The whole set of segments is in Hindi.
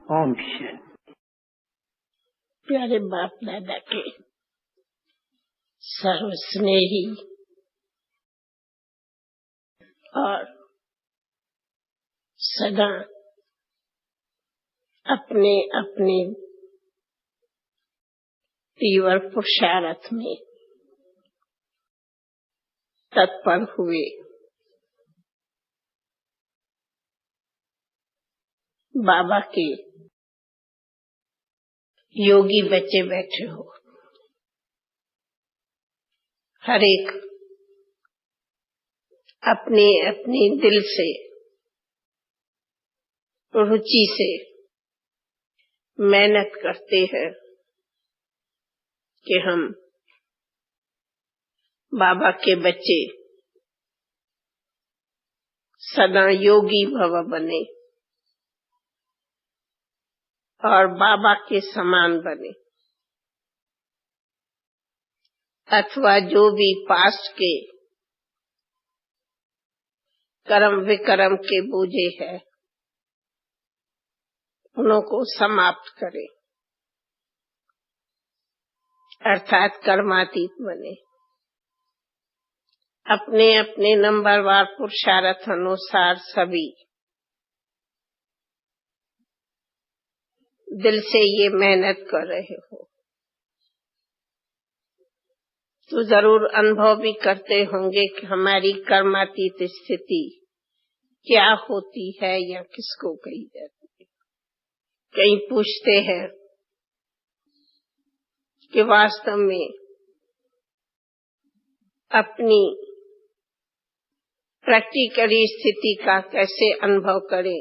ओम शांति। प्यारे बाप दादा के सर्वस्नेही और सदा अपने अपने तीव्र पुरुषार्थ में तत्पर हुए बाबा के योगी बच्चे बैठे हो, हर एक अपने अपने दिल से रुचि से मेहनत करते हैं कि हम बाबा के बच्चे सदा योगी भव बने और बाबा के समान बने, अथवा जो भी पास्ट के कर्म विकर्म के बोझे है उनको समाप्त करें, अर्थात कर्मातीत बने। अपने अपने नंबरवार पुरुषार्थ अनुसार सभी दिल से ये मेहनत कर रहे हो तो जरूर अनुभव भी करते होंगे कि हमारी कर्मातीत स्थिति क्या होती है या किसको कही जाती है। कहीं पूछते हैं कि वास्तव में अपनी प्रैक्टिकली स्थिति का कैसे अनुभव करें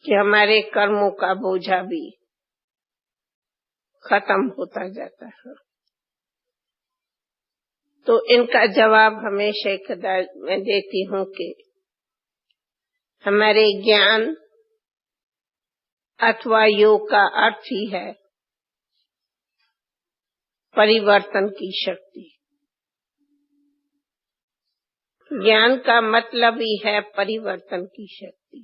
कि हमारे कर्मों का बोझा भी खत्म होता जाता है। तो इनका जवाब हमेशा मैं देती हूँ कि हमारे ज्ञान अथवा योग का अर्थ ही है परिवर्तन की शक्ति। ज्ञान का मतलब ही है परिवर्तन की शक्ति।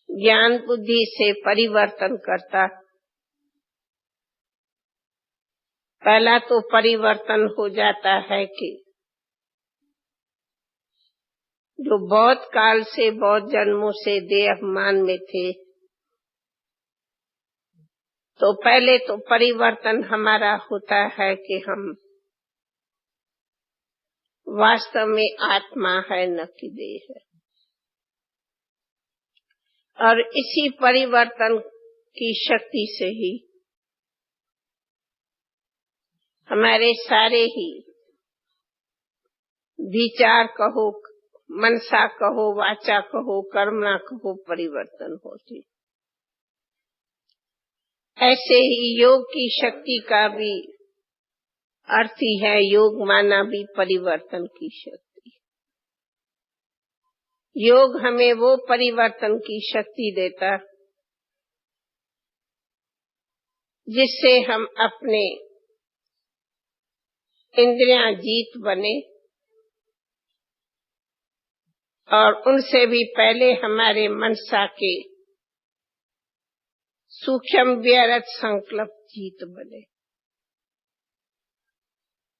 ज्ञान बुद्धि से परिवर्तन करता। पहला तो परिवर्तन हो जाता है कि जो बहुत काल से बहुत जन्मों से देह अभिमान में थे, तो पहले तो परिवर्तन हमारा होता है कि हम वास्तव में आत्मा है न कि देह है। और इसी परिवर्तन की शक्ति से ही हमारे सारे ही विचार कहो, मनसा कहो, वाचा कहो, कर्मणा कहो, परिवर्तन होती। ऐसे ही योग की शक्ति का भी अर्थ ही है, योग माना भी परिवर्तन की शक्ति। योग हमें वो परिवर्तन की शक्ति देता जिससे हम अपने इंद्रियां जीत बने और उनसे भी पहले हमारे मनसा के सूक्ष्म व्यर्थ संकल्प जीत बने।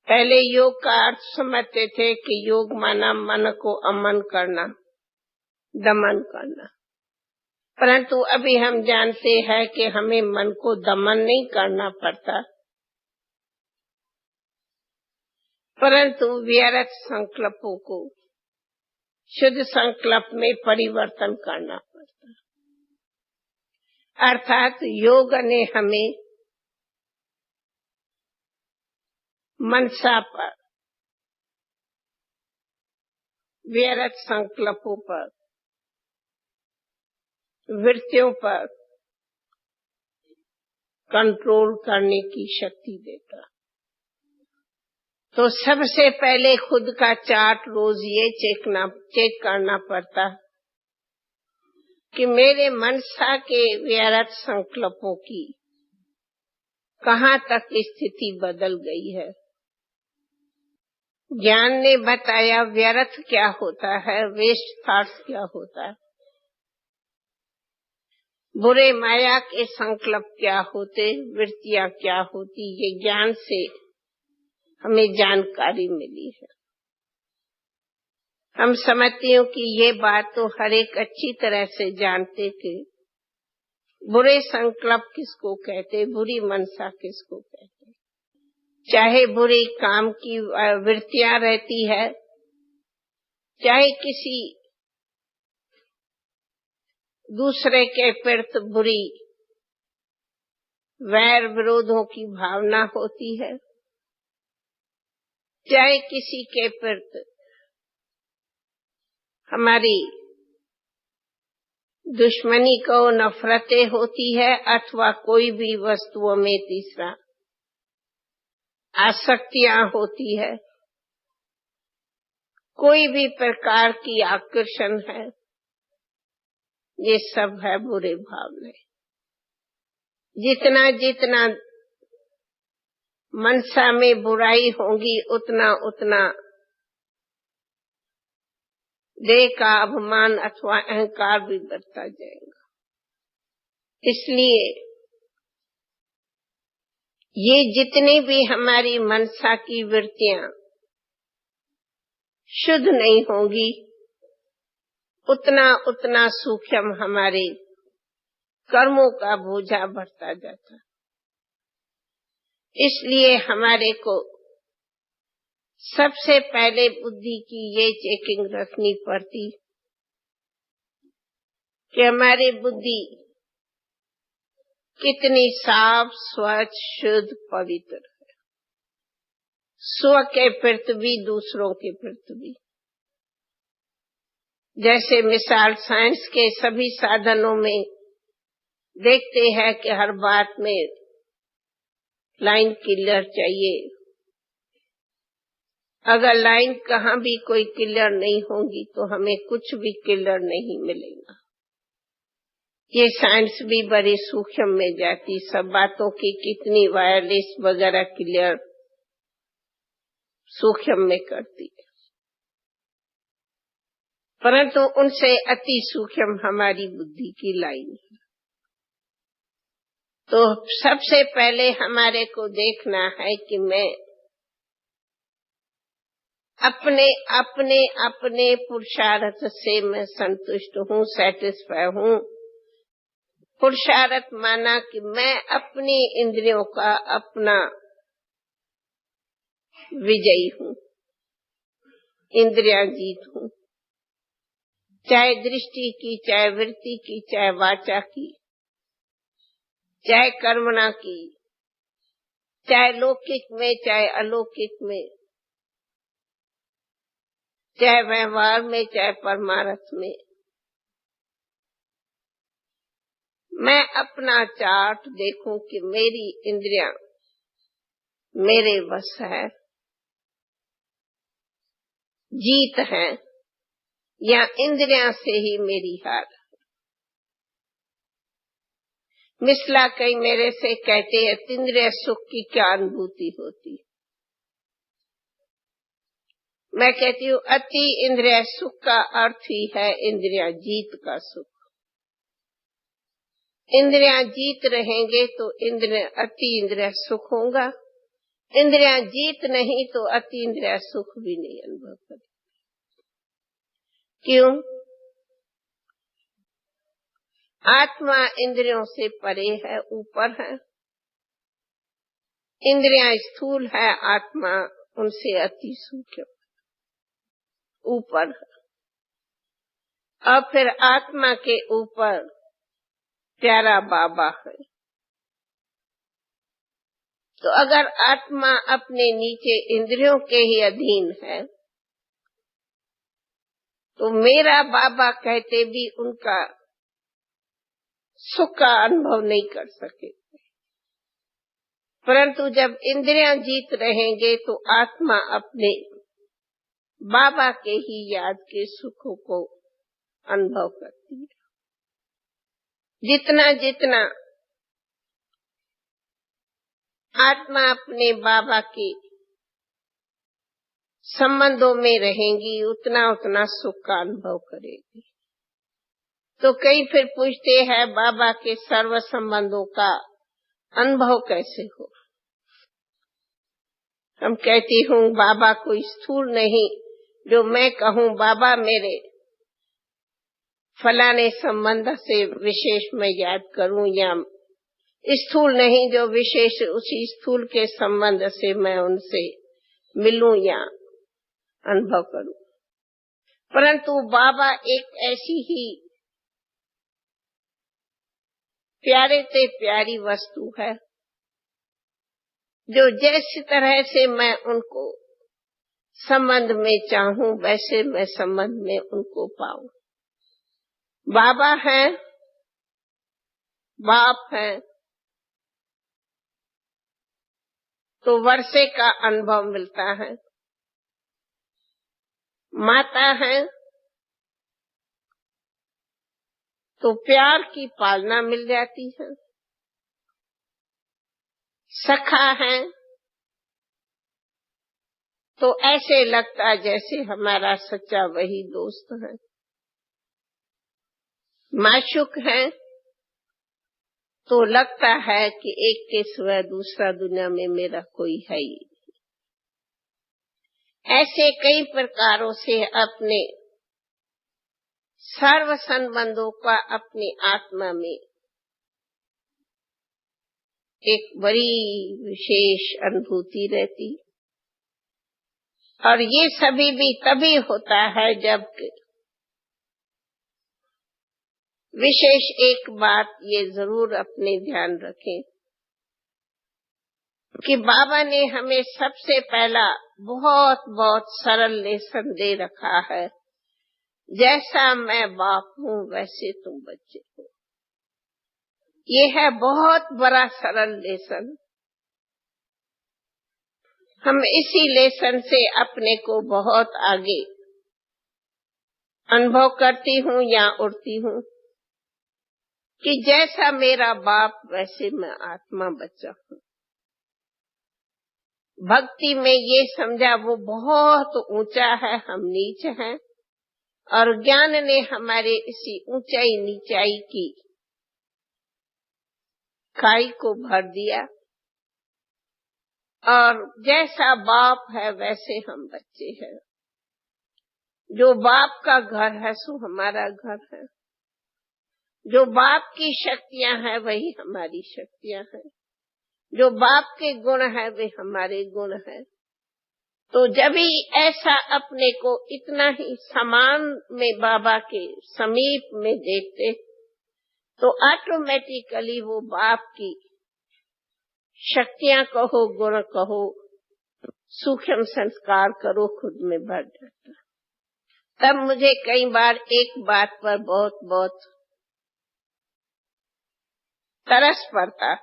पहले योग का अर्थ समझते थे कि योग माना मन को अमन करना, दमन करना, परंतु अभी हम जानते हैं कि हमें मन को दमन नहीं करना पड़ता, परंतु व्यर्थ संकल्पों को शुद्ध संकल्प में परिवर्तन करना पड़ता। अर्थात योग ने हमें मनसा पर, व्यर्थ संकल्पों पर, वृत्तियों पर कंट्रोल करने की शक्ति देता। तो सबसे पहले खुद का चार्ट रोज ये चेक करना पड़ता कि मेरे मनसा के व्यर्थ संकल्पों की कहाँ तक स्थिति बदल गई है। ज्ञान ने बताया व्यर्थ क्या होता है, वेस्ट थॉट्स क्या होता है। बुरे माया के संकल्प क्या होते, वृत्तियां क्या होती, ये ज्ञान से हमें जानकारी मिली है। हम समझते हो कि ये बात तो हर एक अच्छी तरह से जानते थे। बुरे संकल्प किसको कहते, बुरी मनसा किसको कहते। चाहे बुरे काम की वृत्तियां रहती है, चाहे किसी दूसरे के प्रति बुरी वैर विरोधों की भावना होती है, चाहे किसी के प्रति हमारी दुश्मनी को नफरतें होती है, अथवा कोई भी वस्तुओं में तीसरा आसक्तियां होती है, कोई भी प्रकार की आकर्षण है, ये सब है बुरे भावना। जितना जितना मनसा में बुराई होगी, उतना उतना देह का अभिमान अथवा अहंकार भी बढ़ता जाएगा। इसलिए ये जितनी भी हमारी मनसा की वृत्तियां शुद्ध नहीं होंगी, उतना उतना सूक्ष्म हमारे कर्मों का बोझा बढ़ता जाता। इसलिए हमारे को सबसे पहले बुद्धि की ये चेकिंग रखनी पड़ती कि हमारी बुद्धि कितनी साफ, स्वच्छ, शुद्ध, पवित्र है, स्व के प्रति भी, दूसरों के प्रति भी। जैसे मिसाल साइंस के सभी साधनों में देखते हैं कि हर बात में लाइन क्लियर चाहिए। अगर लाइन कहाँ भी कोई क्लियर नहीं होगी तो हमें कुछ भी क्लियर नहीं मिलेगा। ये साइंस भी बड़ी सूक्ष्म में जाती, सब बातों की कितनी वायरलेस वगैरह क्लियर सूक्ष्म में करती है, परंतु उनसे अति सूक्ष्म हमारी बुद्धि की लाइन है। तो सबसे पहले हमारे को देखना है कि मैं अपने अपने अपने पुरुषार्थ से मैं संतुष्ट हूँ, सेटिस्फाई हूँ। पुरुषार्थ माना कि मैं अपनी इंद्रियों का अपना विजयी हूँ, इंद्रियां जीत हूँ, चाहे दृष्टि की, चाहे वृत्ति की, चाहे वाचा की, चाहे कर्मणा की, चाहे लौकिक में, चाहे अलौकिक में, चाहे व्यवहार में, चाहे परमार्थ में। मैं अपना चार्ट देखूं कि मेरी इंद्रियां मेरे वश है, जीत है, या इंद्रियां से ही मेरी हार। मिसला कई मेरे से कहते हैं, इंद्रिय सुख की क्या अनुभूति होती। मैं कहती हूँ अति इंद्रिय सुख का अर्थ ही है इंद्रिया जीत का सुख। इंद्रियां जीत रहेंगे तो अति इंद्रिय सुख होगा, इंद्रियां जीत नहीं तो अति इंद्रिय सुख भी नहीं अनुभव करेंगे। क्यों? आत्मा इंद्रियों से परे है, ऊपर है। इंद्रियां स्थूल है, आत्मा उनसे अति सूक्ष्म ऊपर है। और फिर आत्मा के ऊपर प्यारा बाबा है। तो अगर आत्मा अपने नीचे इंद्रियों के ही अधीन है तो मेरा बाबा कहते भी उनका सुख का अनुभव नहीं कर सके। परंतु जब इंद्रियां जीत रहेंगे तो आत्मा अपने बाबा के ही याद के सुखों को अनुभव करती है। जितना जितना आत्मा अपने बाबा के संबंधों में रहेंगी, उतना उतना सुख का अनुभव करेगी। तो कई फिर पूछते हैं बाबा के सर्व संबंधों का अनुभव कैसे हो। हम कहती हूँ बाबा कोई स्थूल नहीं जो मैं कहूँ बाबा मेरे फलाने संबंध से विशेष मैं याद करूं, या स्थूल नहीं जो विशेष उसी स्थूल के संबंध से मैं उनसे मिलूं या अनुभव करूं। परंतु बाबा एक ऐसी ही प्यारे से प्यारी वस्तु है जो जैसी तरह से मैं उनको संबंध में चाहूं वैसे मैं संबंध में उनको पाऊं। बाबा हैं, बाप हैं, तो वर्षे का अनुभव मिलता है। माता है तो प्यार की पालना मिल जाती है। सखा है तो ऐसे लगता जैसे हमारा सच्चा वही दोस्त है। माशूक है तो लगता है कि एक के सिवा दूसरा दुनिया में मेरा कोई है ही। ऐसे कई प्रकारों से अपने सर्व संबंधों का अपनी आत्मा में एक बड़ी विशेष अनुभूति रहती, और ये सभी भी तभी होता है जब विशेष एक बात ये जरूर अपने ध्यान रखें कि बाबा ने हमें सबसे पहला बहुत बहुत सरल लेसन दे रखा है, जैसा मैं बाप हूँ वैसे तुम बच्चे हो। ये है बहुत बड़ा सरल लेसन। हम इसी लेसन से अपने को बहुत आगे अनुभव करती हूँ या उड़ती हूँ कि जैसा मेरा बाप वैसे मैं आत्मा बच्चा हूँ। भक्ति में ये समझा वो बहुत ऊंचा है, हम नीच हैं, और ज्ञान ने हमारे इसी ऊंचाई नीचाई की खाई को भर दिया, और जैसा बाप है वैसे हम बच्चे हैं। जो बाप का घर है सो हमारा घर है, जो बाप की शक्तियां हैं वही हमारी शक्तियां हैं, जो बाप के गुण है वे हमारे गुण हैं। तो जब ही ऐसा अपने को इतना ही समान में बाबा के समीप में देखते तो ऑटोमेटिकली वो बाप की शक्तियां कहो, गुण कहो, सूक्ष्म संस्कार करो, खुद में भर जाता। तब मुझे कई बार एक बात पर बहुत बहुत तरस पड़ता,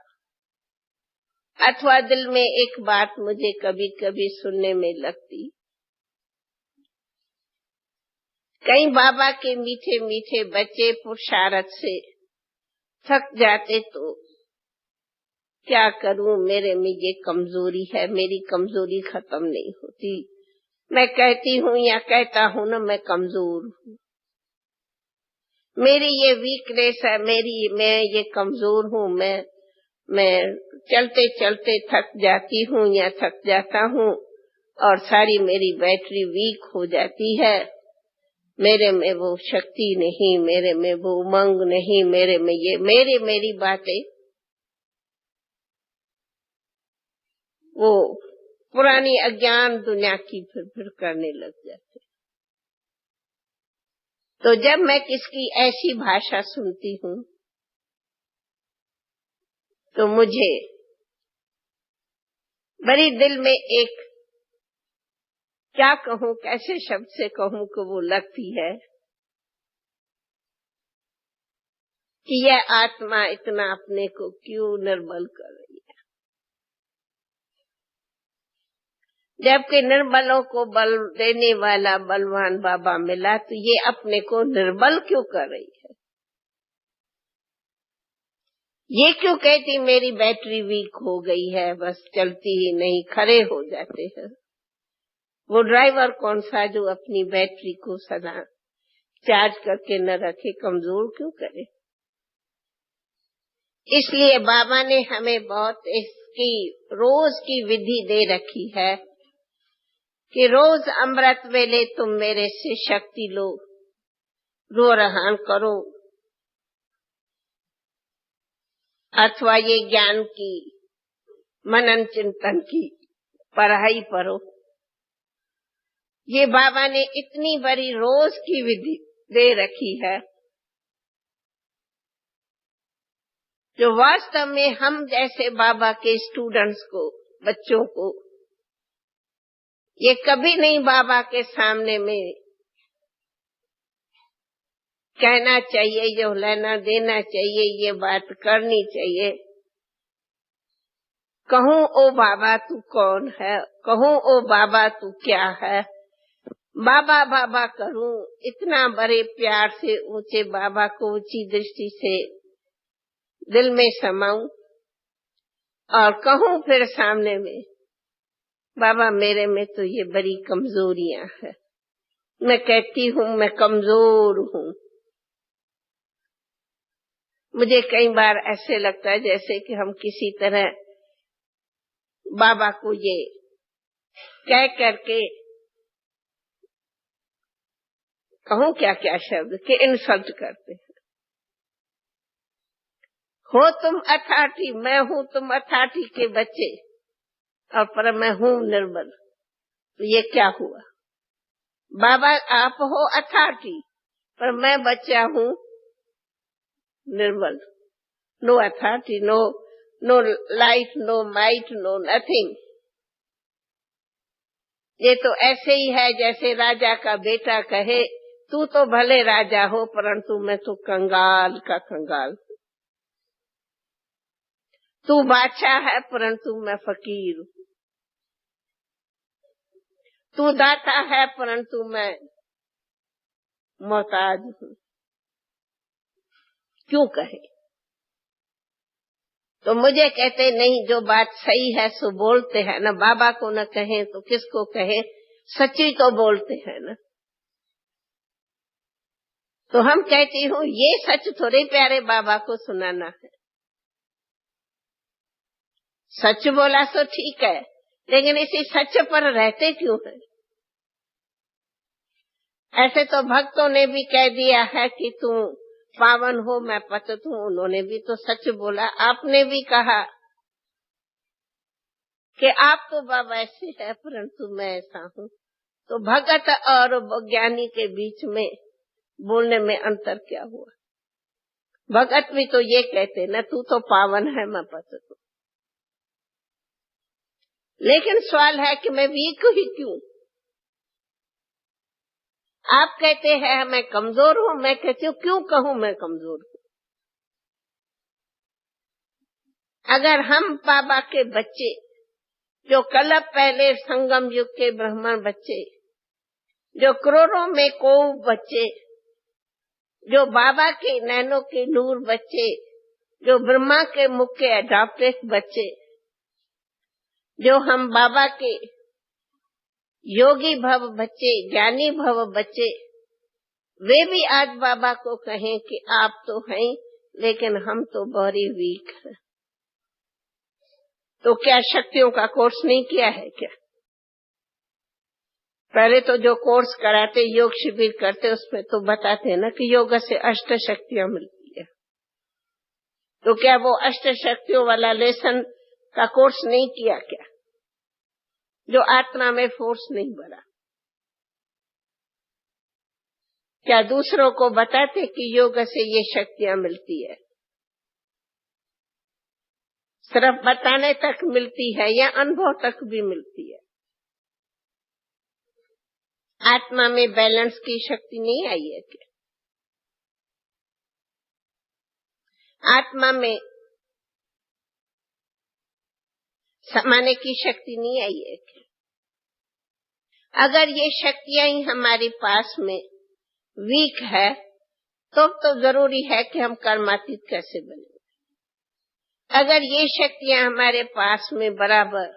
अथवा दिल में एक बात मुझे कभी कभी सुनने में लगती। कई बाबा के मीठे मीठे बच्चे पुरुषार्थ से थक जाते तो क्या करूं, मेरे में ये कमजोरी है, मेरी कमजोरी खत्म नहीं होती। मैं कहती हूँ या कहता हूँ ना, मैं कमजोर हूँ, मेरी ये वीकनेस है, मैं ये कमजोर हूँ, मैं चलते चलते थक जाती हूँ या थक जाता हूँ और सारी मेरी बैटरी वीक हो जाती है। मेरे में वो शक्ति नहीं, मेरे में वो उमंग नहीं, मेरे में ये मेरी बातें वो पुरानी अज्ञान दुनिया की फिर करने लग जाते। तो जब मैं किसकी ऐसी भाषा सुनती हूँ तो मुझे बड़ी दिल में एक क्या कहूँ, कैसे शब्द से कहूँ कि वो लगती है कि यह आत्मा इतना अपने को क्यों निर्बल कर रही है, जबकि निर्बलों को बल देने वाला बलवान बाबा मिला तो ये अपने को निर्बल क्यों कर रही है। ये क्यों कहती मेरी बैटरी वीक हो गई है, बस चलती ही नहीं, खड़े हो जाते हैं। वो ड्राइवर कौन सा जो अपनी बैटरी को सदा चार्ज करके न रखे, कमजोर क्यों करे। इसलिए बाबा ने हमें बहुत इसकी रोज की विधि दे रखी है कि रोज अमृत वेले तुम मेरे से शक्ति लो, रोरहान करो, अथवा ये ज्ञान की मनन चिंतन की पढ़ाई पढ़ो। ये बाबा ने इतनी बड़ी रोज की विधि दे रखी है जो वास्तव में हम जैसे बाबा के स्टूडेंट्स को, बच्चों को ये कभी नहीं बाबा के सामने में कहना चाहिए, जो लेना देना चाहिए, ये बात करनी चाहिए। कहूँ ओ बाबा तू कौन है, कहूँ ओ बाबा तू क्या है, बाबा बाबा करूं, इतना बड़े प्यार से ऊंचे बाबा को ऊंची दृष्टि से दिल में समाऊं और कहूं फिर सामने में, बाबा मेरे में तो ये बड़ी कमजोरियां हैं, मैं कहती हूँ मैं कमजोर हूँ। मुझे कई बार ऐसे लगता है जैसे कि हम किसी तरह बाबा को ये कह करके, कहूँ क्या क्या शब्द के इंसल्ट करते हैं। हो तुम अथॉरिटी, मैं हूँ तुम अथॉरिटी के बच्चे, और पर मैं हूँ निर्बल, तो ये क्या हुआ। बाबा आप हो अथॉरिटी, पर मैं बच्चा हूँ निर्बल। No authority, no light, no might, no nothing. ये तो ऐसे ही है जैसे राजा का बेटा कहे तू तो भले राजा हो, परंतु मैं तो कंगाल का कंगाल। तू बादशाह है परंतु मैं फकीर हूँ। तू दाता है परंतु मैं मोहताज हूँ। क्यों कहे। तो मुझे कहते नहीं, जो बात सही है सो बोलते हैं ना, बाबा को न कहें तो किसको कहे, सच्ची तो बोलते हैं ना। तो हम कहती हूँ ये सच थोड़े प्यारे बाबा को सुनाना है। सच बोला तो ठीक है, लेकिन इसी सच पर रहते क्यों हैं। ऐसे तो भक्तों ने भी कह दिया है कि तू पावन हो मैं पतित हूँ, उन्होंने भी तो सच बोला। आपने भी कहा कि आप तो बाबा ऐसे है परंतु मैं ऐसा हूँ। तो भगत और ज्ञानी के बीच में बोलने में अंतर क्या हुआ। भगत भी तो ये कहते न, तू तो पावन है मैं पतित हूँ। लेकिन सवाल है कि मैं वीक ही क्यों। आप कहते हैं मैं कमजोर हूँ, मैं कहती हूँ क्यों कहूँ मैं कमजोर हूँ। अगर हम बाबा के बच्चे, जो कल पहले संगम युग के ब्राह्मण बच्चे, जो करोड़ों में को बच्चे, जो बाबा के नैनों के नूर बच्चे, जो ब्रह्मा के मुख के अडॉप्टेड बच्चे, जो हम बाबा के योगी भव बच्चे, ज्ञानी भव बच्चे, वे भी आज बाबा को कहें कि आप तो हैं लेकिन हम तो बहुत वीक हैं। तो क्या शक्तियों का कोर्स नहीं किया है क्या। पहले तो जो कोर्स कराते, योग शिविर करते, उसमें तो बताते हैं ना कि योग से अष्ट शक्तियां मिलती है। तो क्या वो अष्ट शक्तियों वाला लेसन का कोर्स नहीं किया क्या, जो आत्मा में फोर्स नहीं भरा। क्या दूसरों को बताते कि योग से ये शक्तियां मिलती है। सिर्फ बताने तक मिलती है या अनुभव तक भी मिलती है। आत्मा में बैलेंस की शक्ति नहीं आई है क्या। आत्मा में समाने की शक्ति नहीं आई है क्या। अगर ये शक्तियां ही हमारे पास में वीक है तो जरूरी है कि हम कर्मातीत कैसे बने। अगर ये शक्तियां हमारे पास में बराबर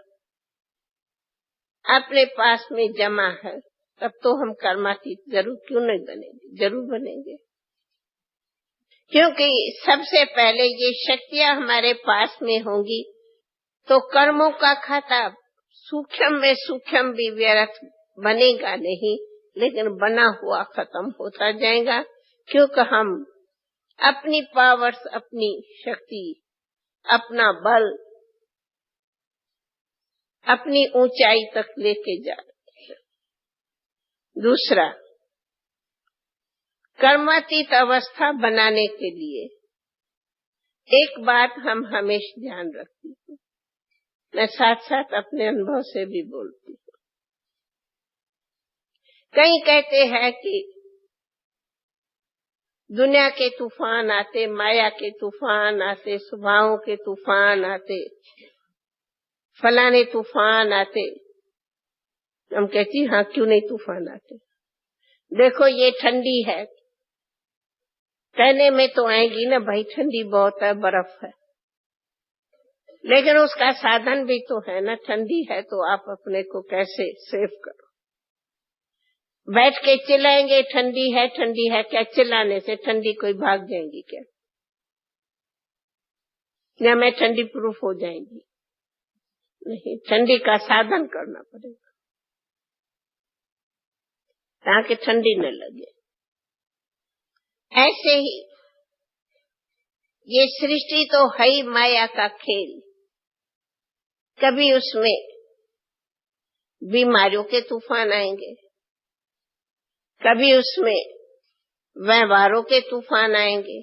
अपने पास में जमा है तब तो हम कर्मातीत जरूर क्यों नहीं बनेंगे, जरूर बनेंगे। क्योंकि सबसे पहले ये शक्तियां हमारे पास में होंगी तो कर्मों का खाता सूक्ष्म में सूक्ष्म भी व्यर्थ बनेगा नहीं, लेकिन बना हुआ खत्म होता जाएगा। क्योंकि हम अपनी पावर्स, अपनी शक्ति, अपना बल अपनी ऊंचाई तक लेके जा रहे हैं। दूसरा, कर्मातीत अवस्था बनाने के लिए एक बात हम हमेशा ध्यान रखती हूँ, मैं साथ साथ अपने अनुभव से भी बोलती हूँ। कई कहते हैं कि दुनिया के तूफान आते, माया के तूफान आते, स्वभावों के तूफान आते, फलाने तूफान आते। हम कहती हाँ, क्यों नहीं तूफान आते। देखो ये ठंडी है, कहने में तो आएगी ना भाई, ठंडी बहुत है, बर्फ है, लेकिन उसका साधन भी तो है ना। ठंडी है तो आप अपने को कैसे सेव करो। बैठ के चिल्लाएंगे ठंडी है, ठंडी है, क्या चिल्लाने से ठंडी कोई भाग जाएंगी क्या, या मैं ठंडी प्रूफ हो जाएंगी? नहीं, ठंडी का साधन करना पड़ेगा ताकि ठंडी न लगे। ऐसे ही ये सृष्टि तो है ही माया का खेल। कभी उसमें बीमारियों के तूफान आएंगे, कभी उसमें व्यवहारों के तूफान आएंगे,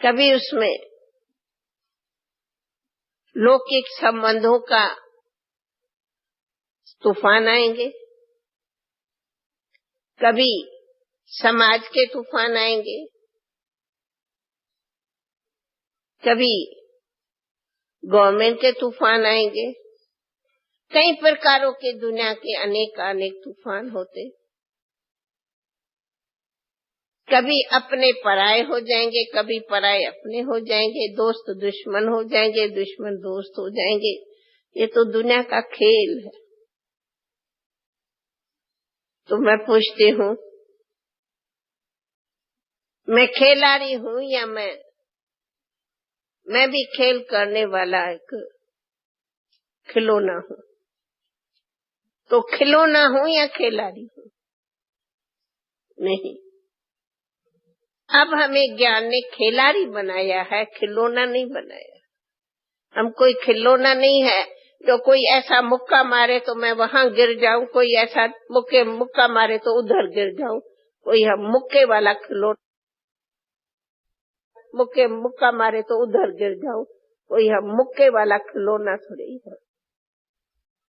कभी उसमें लौकिक संबंधों का तूफान आएंगे, कभी समाज के तूफान आएंगे, कभी गवर्नमेंट के तूफान आएंगे। कई प्रकारों के दुनिया के अनेक तूफान होते। कभी अपने पराये हो जाएंगे, कभी पराये अपने हो जाएंगे, दोस्त दुश्मन हो जाएंगे, दुश्मन दोस्त हो जाएंगे। ये तो दुनिया का खेल है। तो मैं पूछती हूँ, मैं खिलाड़ी हूँ या मैं भी खेल करने वाला एक खिलौना हूँ? तो खिलौना हूँ या खिलाड़ी हूँ? नहीं। अब हमें ज्ञान ने खिलाड़ी बनाया है, खिलौना नहीं बनाया। हम कोई खिलौना नहीं है जो कोई ऐसा मुक्का मारे तो मैं वहां गिर जाऊं, कोई ऐसा मुक्का मारे तो उधर गिर जाऊं। कोई हम मुक्के वाला खिलौना, मुक्का मारे तो उधर गिर जाऊं, कोई हम मुक्के वाला खिलौना थोड़ी है।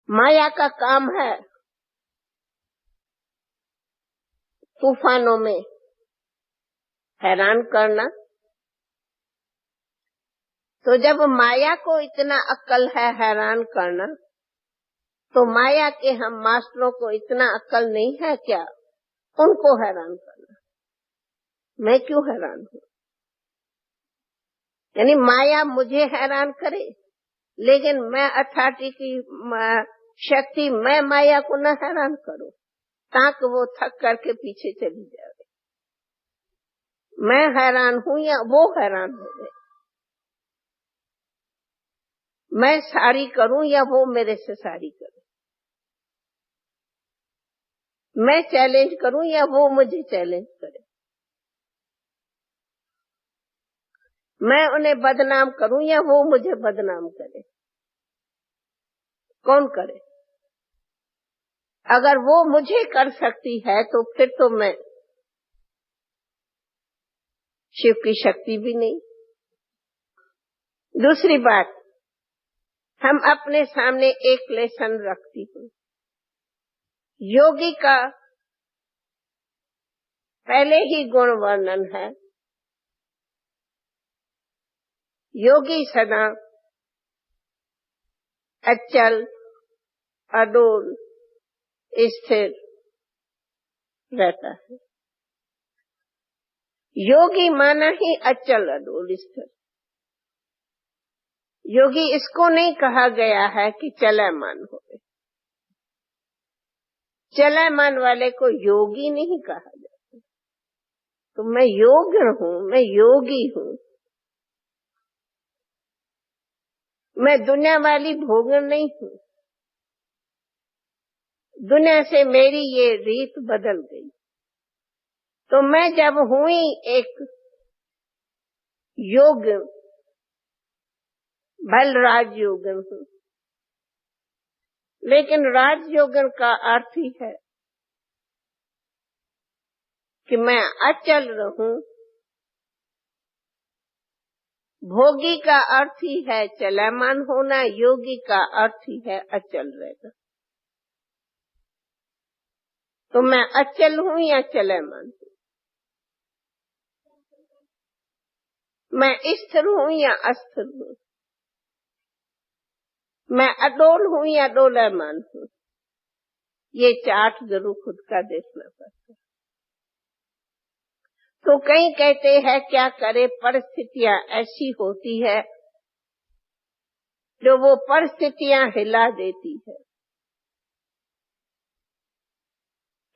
माया का काम है तूफानों में हैरान करना। तो जब माया को इतना अक्ल है हैरान करना, तो माया के हम मास्टरों को इतना अक्ल नहीं है क्या उनको हैरान करना? मैं क्यों हैरान हूँ? यानी माया मुझे हैरान करे, लेकिन मैं अथॉरिटी की शक्ति, मैं माया को न हैरान करूं ताकि वो थक करके पीछे चली जाए। मैं हैरान हूं या वो हैरान हो गए? मैं सारी करूं या वो मेरे से सारी करे? मैं चैलेंज करूं या वो मुझे चैलेंज करे? मैं उन्हें बदनाम करूं या वो मुझे बदनाम करे? कौन करे? अगर वो मुझे कर सकती है तो फिर तो मैं शिव की शक्ति भी नहीं। दूसरी बात, हम अपने सामने एक लेसन रखती हूँ। योगी का पहले ही गुण वर्णन है। योगी सदा अचल, अडोल, स्थिर रहता है। योगी माना ही अचल, अडोल, स्थिर। योगी इसको नहीं कहा गया है कि चलामान हो। चलायमान वाले को योगी नहीं कहा जाता। तो मैं योग्य हूँ, मैं योगी हूँ। मैं दुनिया वाली भोगन नहीं हूँ। दुनिया से मेरी ये रीत बदल गई। तो मैं जब हुई एक योग, भल राजयोगन हूँ, लेकिन राजयोगन का अर्थ ही है कि मैं अचल रहूं। भोगी का अर्थ ही है चलायमान होना, योगी का अर्थ ही है अचल रहना। तो मैं अचल हूं या चलायमान हूं? मैं स्थिर हूं या अस्थिर हूं? मैं अडोल हूं या डोलायमान हूं? ये चार्ट जरूर खुद का देखना पड़ता है। तो कई कहते हैं क्या करे, परिस्थितियां ऐसी होती है जो वो परिस्थितियां हिला देती है।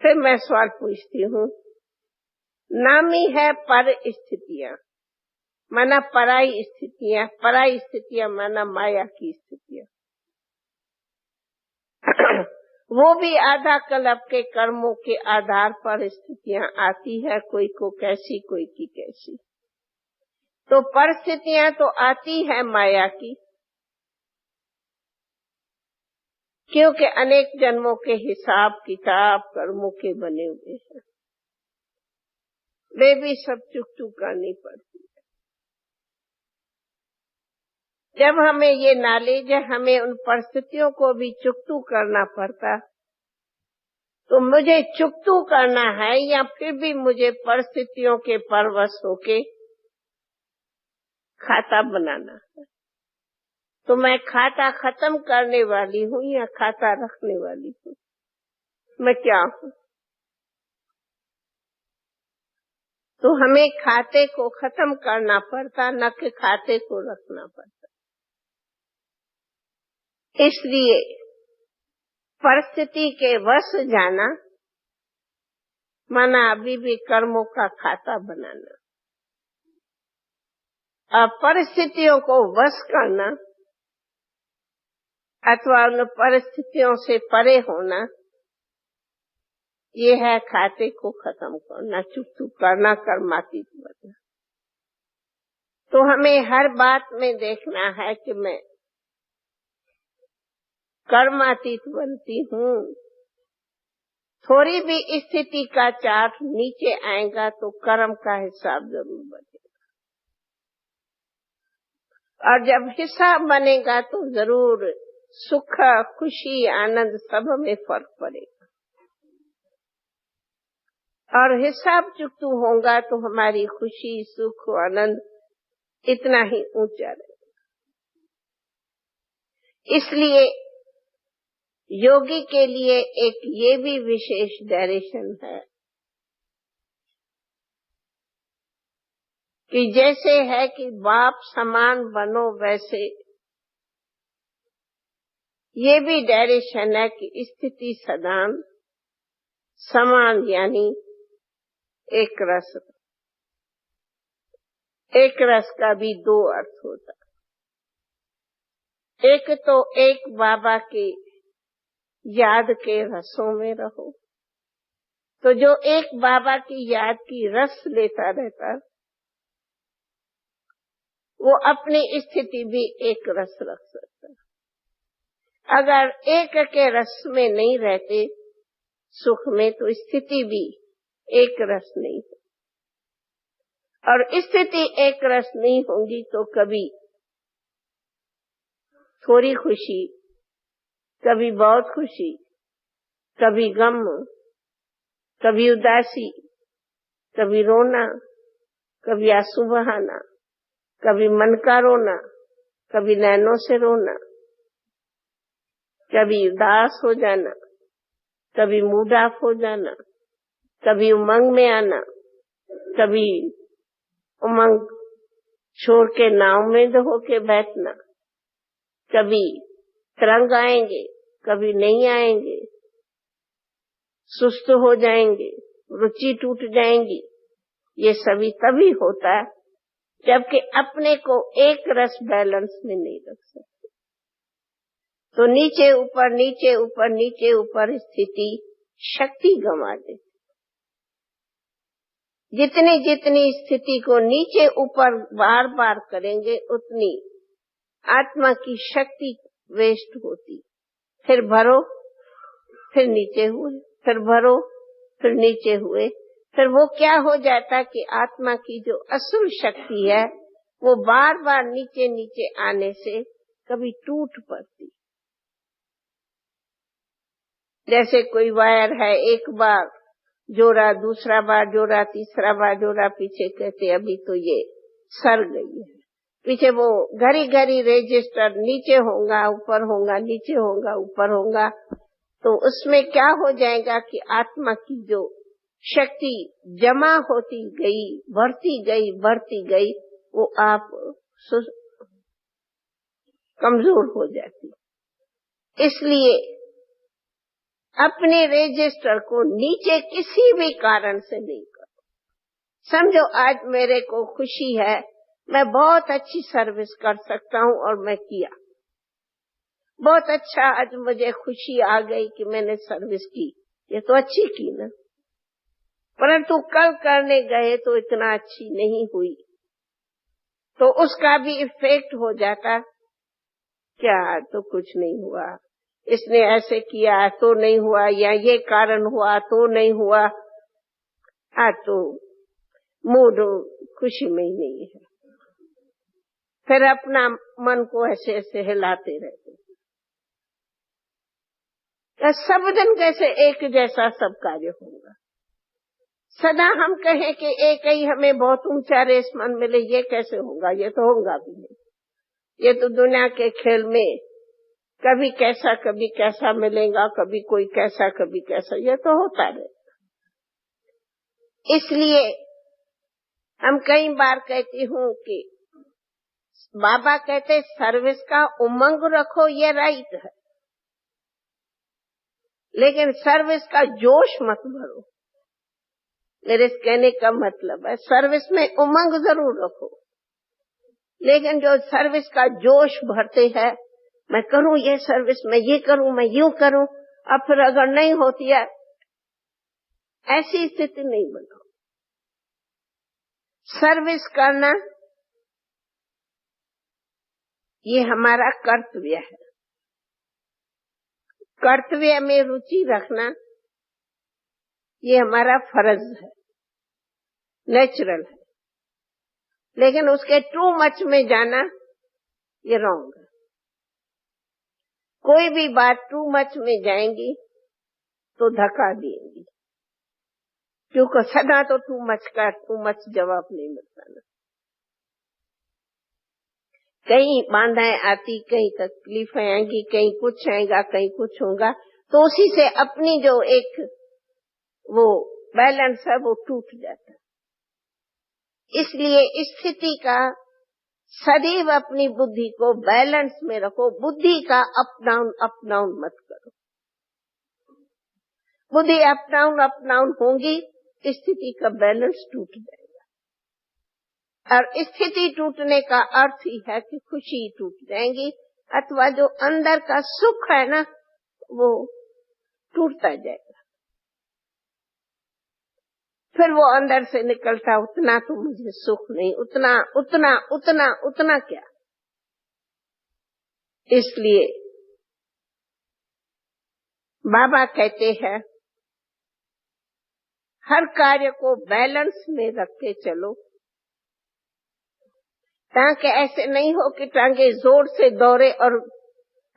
फिर मैं सवाल पूछती हूँ, नामी है परिस्थितियां, माना पराई स्थितियां, पराई स्थितियां माना माया की स्थितियां। वो भी आधा कल्प के कर्मों के आधार पर स्थितियां आती है, कोई को कैसी, कोई की कैसी। तो परिस्थितियां तो आती है माया की, क्योंकि अनेक जन्मों के हिसाब किताब कर्मों के बने हुए हैं। वे भी सब चुकचुक करनी पड़ती है। जब हमें ये नॉलेज है, हमें उन परिस्थितियों को भी चुकतू करना पड़ता। तो मुझे चुकतू करना है या फिर भी मुझे परिस्थितियों के परवश होके खाता बनाना है? तो मैं खाता खत्म करने वाली हूँ या खाता रखने वाली हूँ? मैं क्या हूँ? तो हमें खाते को खत्म करना पड़ता, न कि खाते को रखना पड़ता। इसलिए परिस्थिति के वश जाना माना अभी भी कर्मों का खाता बनाना, और परिस्थितियों को वश करना अथवा उन परिस्थितियों से परे होना, ये है खाते को खत्म करना, चुकचू करना, कर्मातीत बनना। तो हमें हर बात में देखना है कि मैं कर्मातीत बनती हूँ। थोड़ी भी स्थिति का चार्ट नीचे आएगा तो कर्म का हिसाब जरूर बनेगा, और जब हिसाब बनेगा तो जरूर सुख, खुशी, आनंद सब में फर्क पड़ेगा। और हिसाब चुकतू होगा तो हमारी खुशी, सुख, आनंद इतना ही ऊंचा रहेगा। इसलिए योगी के लिए एक ये भी विशेष डायरेक्शन है कि जैसे है कि बाप समान बनो, वैसे ये भी डायरेक्शन है कि स्थिति सदान समान, यानी एक रस। एक रस का भी दो अर्थ होता है। एक तो एक बाबा के याद के रसों में रहो। तो जो एक बाबा की याद की रस लेता रहता, वो अपनी स्थिति भी एक रस रख सकता। अगर एक के रस में नहीं रहते सुख में, तो स्थिति भी एक रस नहीं है। और स्थिति एक रस नहीं होगी तो कभी थोड़ी खुशी, कभी बहुत खुशी, कभी गम, कभी उदासी, कभी रोना, कभी आंसू बहाना, कभी मन का रोना, कभी नैनों से रोना, कभी उदास हो जाना, कभी मूड ऑफ हो जाना, कभी उमंग में आना, कभी उमंग छोड़ के नाव में होके बैठना, कभी तरंग आएंगे, कभी नहीं आएंगे, सुस्त हो जाएंगे, रुचि टूट जाएंगी। ये सभी तभी होता है जबकि अपने को एक रस बैलेंस में नहीं रख सकते। तो नीचे ऊपर नीचे ऊपर नीचे ऊपर स्थिति शक्ति गंवा देती। जितनी जितनी स्थिति को नीचे ऊपर बार बार करेंगे उतनी आत्मा की शक्ति वेस्ट होती। फिर भरो, फिर नीचे हुए, फिर भरो, फिर नीचे हुए। फिर वो क्या हो जाता कि आत्मा की जो असल शक्ति है वो बार बार नीचे नीचे आने से कभी टूट पड़ती। जैसे कोई वायर है, एक बार जोड़ा, दूसरा बार जोड़ा, तीसरा बार जोड़ा, पीछे कहते अभी तो ये सर गई है। पीछे वो घड़ी घड़ी रजिस्टर नीचे होगा ऊपर होगा, नीचे होगा ऊपर होगा। तो उसमें क्या हो जाएगा कि आत्मा की जो शक्ति जमा होती गई, बढ़ती गई, वो आप कमजोर हो जाती। इसलिए अपने रजिस्टर को नीचे किसी भी कारण से नहीं करो। समझो आज मेरे को खुशी है, मैं बहुत अच्छी सर्विस कर सकता हूँ और मैं किया, बहुत अच्छा, आज मुझे खुशी आ गई कि मैंने सर्विस की, ये तो अच्छी की ना। परंतु कल करने गए तो इतना अच्छी नहीं हुई, तो उसका भी इफेक्ट हो जाता, क्या तो कुछ नहीं हुआ, इसने ऐसे किया तो नहीं हुआ, या ये कारण हुआ तो नहीं हुआ, आज तो मूड खुशी में ही नहीं है। फिर अपना मन को ऐसे ऐसे हिलाते रहते। सब दिन कैसे एक जैसा सब कार्य होगा? सदा हम कहें कि एक ही हमें बहुत ऊंचा रेसमान मिले, ये कैसे होगा? ये तो होगा भी नहीं। ये तो दुनिया के खेल में कभी कैसा मिलेगा, कभी कोई कैसा, कभी कैसा, ये तो होता रहेगा। इसलिए हम कई बार कहती हूँ कि बाबा कहते सर्विस का उमंग रखो, ये राइट है, लेकिन सर्विस का जोश मत भरो। मेरे कहने का मतलब है सर्विस में उमंग जरूर रखो, लेकिन जो सर्विस का जोश भरते हैं, मैं करूं ये सर्विस, मैं ये करूं, मैं यूं करूं, अब फिर अगर नहीं होती है, ऐसी स्थिति नहीं बनाओ। सर्विस करना ये हमारा कर्तव्य है। कर्तव्य में रुचि रखना ये हमारा फर्ज है, नेचुरल है। लेकिन उसके टू मच में जाना ये रॉन्ग है। कोई भी बात टू मच में जाएंगी तो धक्का देंगी, क्योंकि सदा तो टू मच जवाब नहीं मिलता ना। कहीं बाधाएं आती, कहीं तकलीफें आएंगी, कहीं कुछ आएगा, कहीं कुछ होगा, तो उसी से अपनी जो एक वो बैलेंस है वो टूट जाता है। इसलिए स्थिति का सदैव अपनी बुद्धि को बैलेंस में रखो। बुद्धि का अप डाउन मत करो। बुद्धि अप डाउन होगी, स्थिति का बैलेंस टूट जाएगा। और स्थिति टूटने का अर्थ ही है कि खुशी टूट जाएंगी, अथवा जो अंदर का सुख है ना वो टूटता जाएगा। फिर वो अंदर से निकलता, उतना तो मुझे सुख नहीं, उतना क्या। इसलिए बाबा कहते हैं हर कार्य को बैलेंस में रख के चलो, ताकि ऐसे नहीं हो कि टांगे जोर से दौड़े और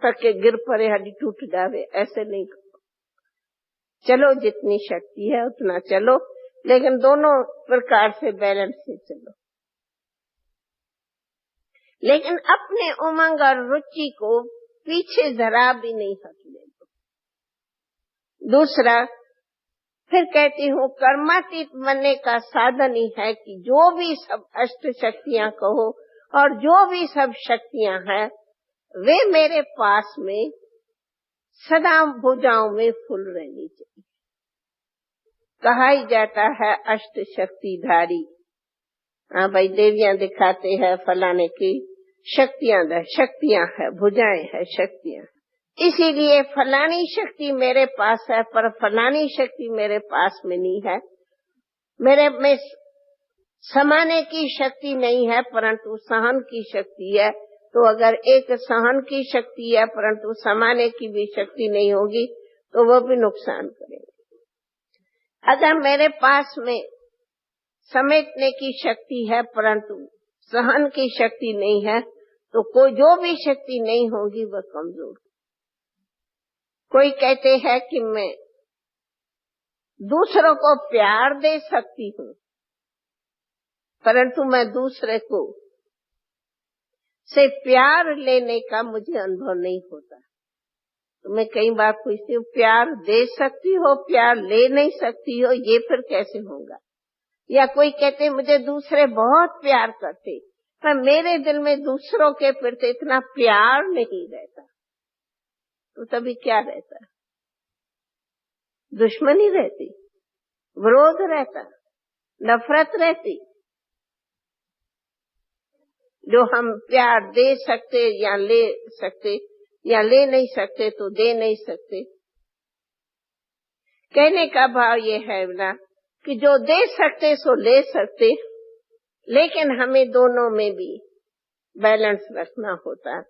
थके गिर पड़े, हड्डी टूट जावे। ऐसे नहीं करो। चलो जितनी शक्ति है उतना चलो, लेकिन दोनों प्रकार से बैलेंस से चलो। लेकिन अपने उमंग और रुचि को पीछे जरा भी नहीं हटने दो। दूसरा, फिर कहती हूँ कर्मातीत बनने का साधन ही है कि जो भी सब अष्ट शक्तियां कहो और जो भी सब शक्तियां हैं वे मेरे पास में सदा भुजाओं में फुल रहनी चाहिए। कहा ही जाता है अष्ट शक्तिधारी। हाँ भाई, देवियां दिखाते हैं फलाने की शक्तियां है, भुजाएं है, शक्तियां। इसीलिए फलानी शक्ति मेरे पास है पर फलानी शक्ति मेरे पास में नहीं है। मेरे में समाने की शक्ति नहीं है परंतु सहन की शक्ति है। तो अगर एक सहन की शक्ति है परंतु समाने की भी शक्ति नहीं होगी तो वो भी नुकसान करेंगे। अगर मेरे पास में समेटने की शक्ति है परंतु सहन की शक्ति नहीं है तो कोई जो भी शक्ति नहीं होगी वह कमजोर। कोई कहते हैं कि मैं दूसरों को प्यार दे सकती हूँ परंतु मैं दूसरे को से प्यार लेने का मुझे अनुभव नहीं होता। तो मैं कई बार पूछती हूँ, प्यार दे सकती हो, प्यार ले नहीं सकती हो, ये फिर कैसे होगा? या कोई कहते मुझे दूसरे बहुत प्यार करते पर मेरे दिल में दूसरों के प्रति इतना प्यार नहीं रहता। तो तभी क्या रहता? दुश्मनी रहती, विरोध रहता, नफरत रहती। जो हम प्यार दे सकते या ले सकते या ले नहीं सकते तो दे नहीं सकते। कहने का भाव ये है ना कि जो दे सकते सो ले सकते, लेकिन हमें दोनों में भी बैलेंस रखना होता है।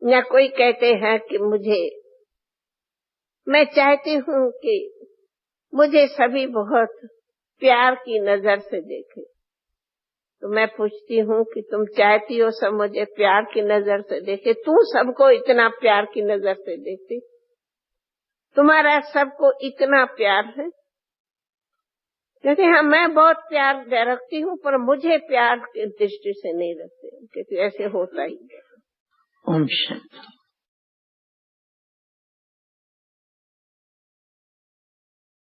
या कोई कहते हैं कि मैं चाहती हूँ कि मुझे सभी बहुत प्यार की नजर से देखे। तो मैं पूछती हूँ कि तुम चाहती हो सब मुझे प्यार की नजर से देखे? तू सबको इतना प्यार की नजर से देखती? तुम्हारा सबको इतना प्यार है? कहते हाँ, मैं बहुत प्यार रखती हूँ पर मुझे प्यार की दृष्टि से नहीं रखते, क्योंकि ऐसे होता ही। ओम शांति।